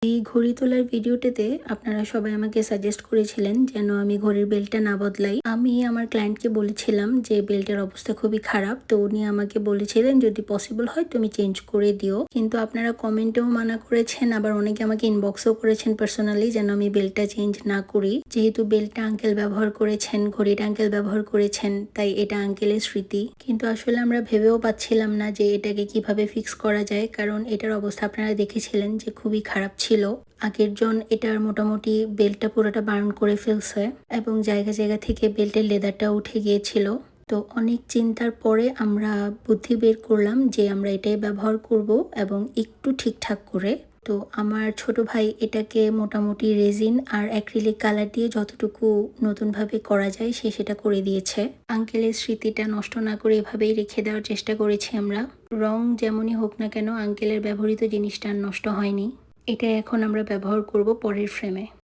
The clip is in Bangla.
এই ঘড়ি তোলার ভিডিওটিতে আপনারা সবাই আমাকে সাজেস্ট করেছিলেন যেন আমি ঘড়ির বেল্টটা না বদলাই। আমি আমার ক্লায়েন্টকে বলেছিলাম যে বেল্টের অবস্থা খুবই খারাপ, তো উনি আমাকে বলেছিলেন যদি পসিবল হয় তুমি চেঞ্জ করে দিও। কিন্তু আপনারা কমেন্টেও মানা করেছেন, আবার অনেকে আমাকে ইনবক্সও করেছেন পার্সোনালি যেন আমি বেল্টটা চেঞ্জ না করি। যেহেতু বেল্টটা আঙ্কেল ব্যবহার করেছেন, ঘড়িটা আঙ্কেল ব্যবহার করেছেন, তাই এটা আঙ্কেলের স্মৃতি। কিন্তু আসলে আমরা ভেবেও পাচ্ছিলাম না যে এটাকে কিভাবে ফিক্স করা যায়, কারণ এটার অবস্থা আপনারা দেখেছিলেন যে খুবই খারাপ ছিল। আগের জন এটার মোটামুটি বেল্টটা পুরোটা বার্ন করে ফেলছে এবং জায়গা জায়গা থেকে বেল্টের লেদারটা উঠে গিয়েছিল। তো অনেক চিন্তার পরে আমরা বুদ্ধি বের করলাম যে আমরা এটাই ব্যবহার করব এবং একটু ঠিকঠাক করে। তো আমার ছোট ভাই এটাকে মোটামুটি রেজিন আর অ্যাক্রিলিক কালার দিয়ে যতটুকু নতুনভাবে করা যায় সে সেটা করে দিয়েছে। আঙ্কেলের স্মৃতিটা নষ্ট না করে এভাবেই রেখে দেওয়ার চেষ্টা করেছি আমরা। রং যেমনই হোক না কেন আঙ্কেলের ব্যবহৃত জিনিসটা আর নষ্ট হয়নি। এটা এখন আমরা ব্যবহার করব পরের ফ্রেমে।